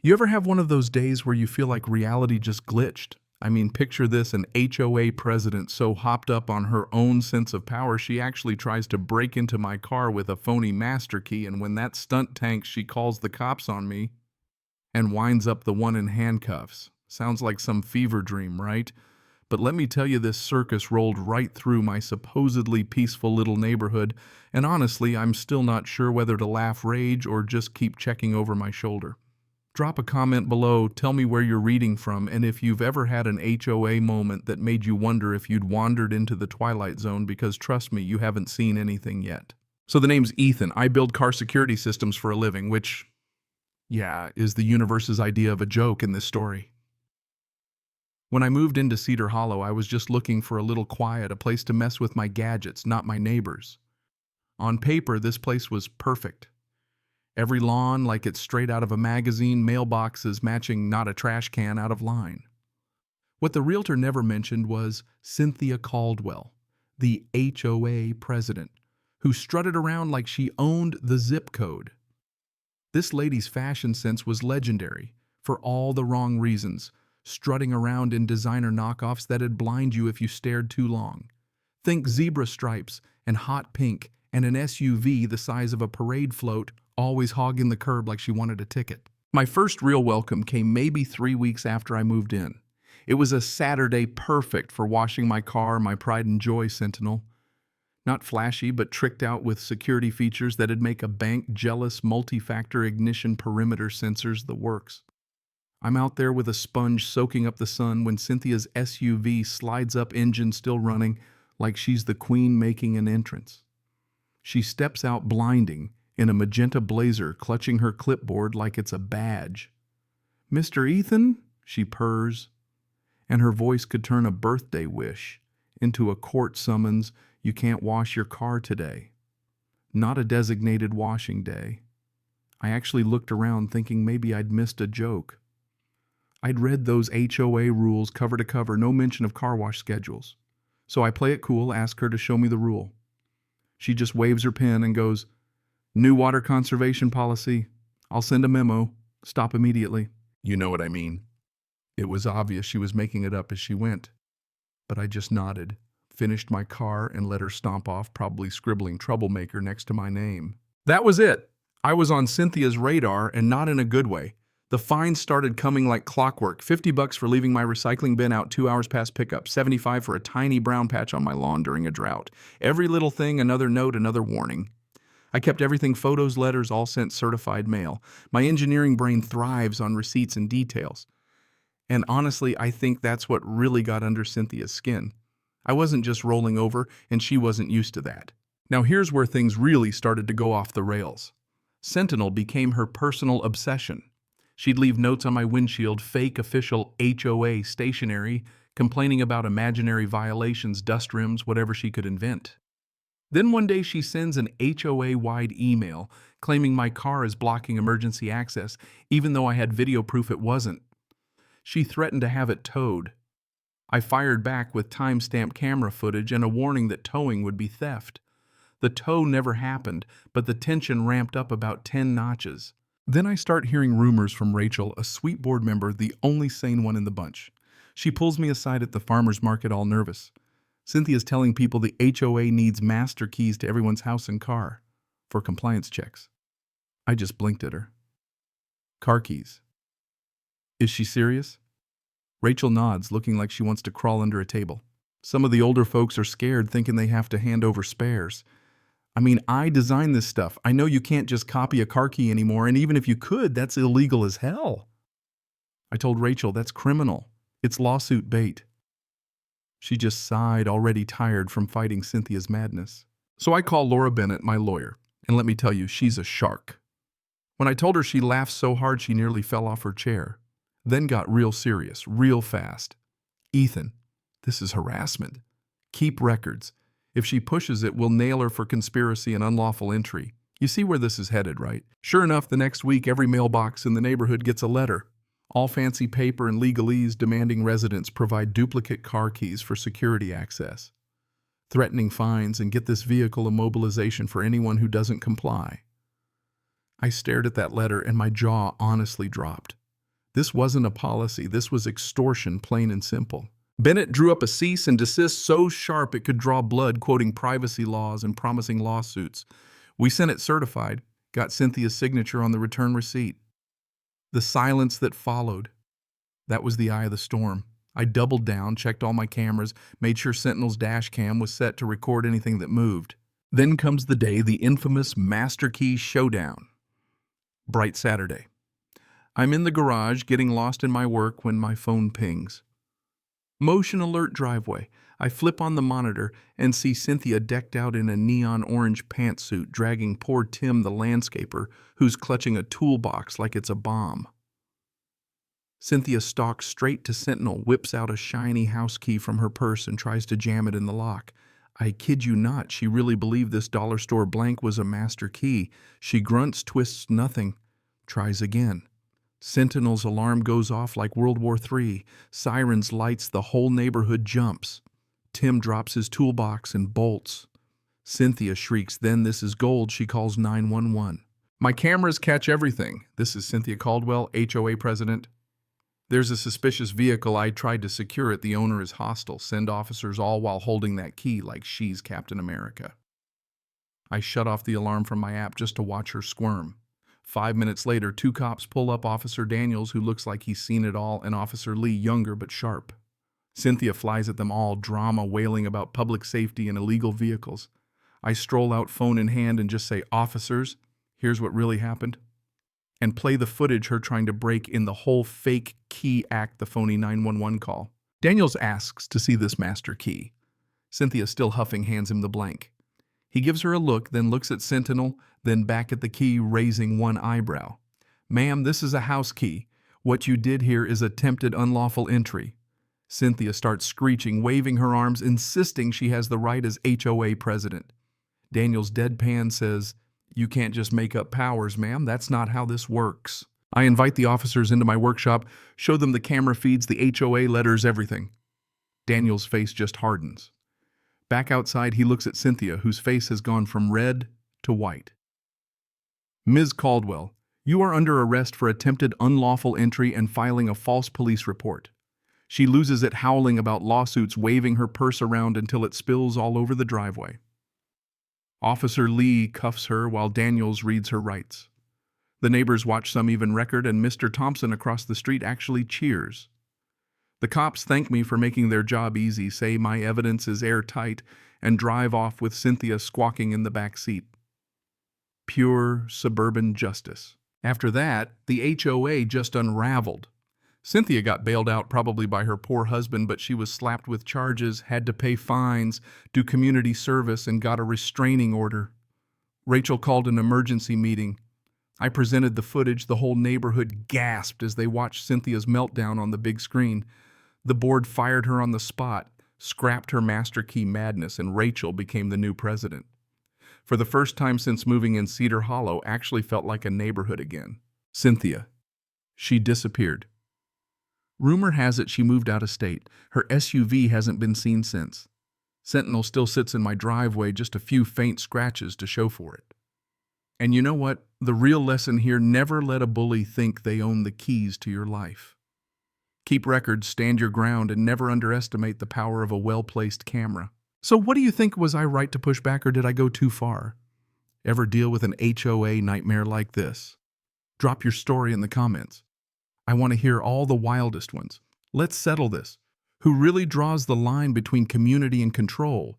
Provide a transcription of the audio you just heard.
You ever have one of those days where you feel like reality just glitched? I mean, picture this, an HOA president so hopped up on her own sense of power she actually tries to break into my car with a phony master key, and when that stunt tanks, she calls the cops on me and winds up the one in handcuffs. Sounds like some fever dream, right? But let me tell you, this circus rolled right through my supposedly peaceful little neighborhood, and honestly, I'm still not sure whether to laugh rage or just keep checking over my shoulder. Drop a comment below, tell me where you're reading from, and if you've ever had an HOA moment that made you wonder if you'd wandered into the Twilight Zone, because trust me, you haven't seen anything yet. So the name's Ethan. I build car security systems for a living, which, yeah, is the universe's idea of a joke in this story. When I moved into Cedar Hollow, I was just looking for a little quiet, a place to mess with my gadgets, not my neighbors. On paper, this place was perfect. Every lawn like it's straight out of a magazine, mailboxes matching not a trash can out of line. What the realtor never mentioned was Cynthia Caldwell, the HOA president, who strutted around like she owned the zip code. This lady's fashion sense was legendary, for all the wrong reasons, strutting around in designer knockoffs that'd blind you if you stared too long. Think zebra stripes and hot pink and an SUV the size of a parade float, always hogging the curb like she wanted a ticket. My first real welcome came maybe 3 weeks after I moved in. It was a Saturday perfect for washing my car, my pride and joy Sentinel. Not flashy, but tricked out with security features that'd make a bank jealous, multi-factor ignition perimeter sensors, the works. I'm out there with a sponge soaking up the sun when Cynthia's SUV slides up, engine still running, like she's the queen making an entrance. She steps out blinding, in a magenta blazer, clutching her clipboard like it's a badge. "Mr. Ethan?" she purrs, and her voice could turn a birthday wish into a court summons, "You can't wash your car today." Not a designated washing day. I actually looked around thinking maybe I'd missed a joke. I'd read those HOA rules cover to cover, no mention of car wash schedules. So I play it cool, ask her to show me the rule. She just waves her pen and goes, "New water conservation policy. I'll send a memo. Stop immediately." You know what I mean. It was obvious she was making it up as she went. But I just nodded, finished my car, and let her stomp off, probably scribbling troublemaker next to my name. That was it. I was on Cynthia's radar, and not in a good way. The fines started coming like clockwork. $50 for leaving my recycling bin out 2 hours past pickup. $75 for a tiny brown patch on my lawn during a drought. Every little thing, another note, another warning. I kept everything, photos, letters, all sent certified mail. My engineering brain thrives on receipts and details. And honestly, I think that's what really got under Cynthia's skin. I wasn't just rolling over, and she wasn't used to that. Now here's where things really started to go off the rails. Sentinel became her personal obsession. She'd leave notes on my windshield, fake official HOA stationery, complaining about imaginary violations, dust rims, whatever she could invent. Then one day she sends an HOA-wide email claiming my car is blocking emergency access, even though I had video proof it wasn't. She threatened to have it towed. I fired back with time-stamped camera footage and a warning that towing would be theft. The tow never happened, but the tension ramped up about 10 notches. Then I start hearing rumors from Rachel, a sweet board member, the only sane one in the bunch. She pulls me aside at the farmer's market all nervous. Cynthia's telling people the HOA needs master keys to everyone's house and car for compliance checks. I just blinked at her. Car keys. Is she serious? Rachel nods, looking like she wants to crawl under a table. Some of the older folks are scared, thinking they have to hand over spares. I mean, I designed this stuff. I know you can't just copy a car key anymore, and even if you could, that's illegal as hell. I told Rachel that's criminal. It's lawsuit bait. She just sighed, already tired from fighting Cynthia's madness. So I call Laura Bennett, my lawyer, and let me tell you, she's a shark. When I told her, she laughed so hard she nearly fell off her chair. Then got real serious, real fast. "Ethan, this is harassment. Keep records. If she pushes it, we'll nail her for conspiracy and unlawful entry." You see where this is headed, right? Sure enough, the next week, every mailbox in the neighborhood gets a letter. All fancy paper and legalese demanding residents provide duplicate car keys for security access. Threatening fines and get this vehicle immobilization for anyone who doesn't comply. I stared at that letter and my jaw honestly dropped. This wasn't a policy, this was extortion, plain and simple. Bennett drew up a cease and desist so sharp it could draw blood, quoting privacy laws and promising lawsuits. We sent it certified, got Cynthia's signature on the return receipt. The silence that followed, that was the eye of the storm. I doubled down, checked all my cameras, made sure Sentinel's dash cam was set to record anything that moved. Then comes the day, the infamous Master Key Showdown. Bright Saturday. I'm in the garage, getting lost in my work when my phone pings. Motion alert driveway. I flip on the monitor and see Cynthia decked out in a neon orange pantsuit, dragging poor Tim the landscaper, who's clutching a toolbox like it's a bomb. Cynthia stalks straight to Sentinel, whips out a shiny house key from her purse and tries to jam it in the lock. I kid you not, she really believed this dollar store blank was a master key. She grunts, twists nothing, tries again. Sentinel's alarm goes off like World War III. Sirens lights, the whole neighborhood jumps. Tim drops his toolbox and bolts. Cynthia shrieks, then this is gold. She calls 911. My cameras catch everything. This is Cynthia Caldwell, HOA president. There's a suspicious vehicle. I tried to secure it. The owner is hostile. Send officers, all while holding that key like she's Captain America. I shut off the alarm from my app just to watch her squirm. 5 minutes later, 2 cops pull up Officer Daniels, who looks like he's seen it all, and Officer Lee, younger but sharp. Cynthia flies at them all, drama wailing about public safety and illegal vehicles. I stroll out, phone in hand, and just say, "Officers, here's what really happened," and play the footage her trying to break in the whole fake key act, the phony 911 call. Daniels asks to see this master key. Cynthia, still huffing, hands him the blank. He gives her a look, then looks at Sentinel, then back at the key, raising one eyebrow. "Ma'am, this is a house key. What you did here is attempted unlawful entry." Cynthia starts screeching, waving her arms, insisting she has the right as HOA president. Daniels deadpan says, "You can't just make up powers, ma'am. That's not how this works." I invite the officers into my workshop, show them the camera feeds, the HOA letters, everything. Daniels' face just hardens. Back outside, he looks at Cynthia, whose face has gone from red to white. "Ms. Caldwell, you are under arrest for attempted unlawful entry and filing a false police report." She loses it, howling about lawsuits, waving her purse around until it spills all over the driveway. Officer Lee cuffs her while Daniels reads her rights. The neighbors watch some even record, and Mr. Thompson across the street actually cheers. The cops thank me for making their job easy, say my evidence is airtight, and drive off with Cynthia squawking in the back seat. Pure suburban justice. After that, the HOA just unraveled. Cynthia got bailed out, probably by her poor husband, but she was slapped with charges, had to pay fines, do community service, and got a restraining order. Rachel called an emergency meeting. I presented the footage. The whole neighborhood gasped as they watched Cynthia's meltdown on the big screen. The board fired her on the spot, scrapped her master key madness, and Rachel became the new president. For the first time since moving in, Cedar Hollow actually felt like a neighborhood again. Cynthia. She disappeared. Rumor has it she moved out of state. Her SUV hasn't been seen since. Sentinel still sits in my driveway, just a few faint scratches to show for it. And you know what? The real lesson here, never let a bully think they own the keys to your life. Keep records, stand your ground, and never underestimate the power of a well-placed camera. So what do you think? Was I right to push back, or did I go too far? Ever deal with an HOA nightmare like this? Drop your story in the comments. I want to hear all the wildest ones. Let's settle this. Who really draws the line between community and control?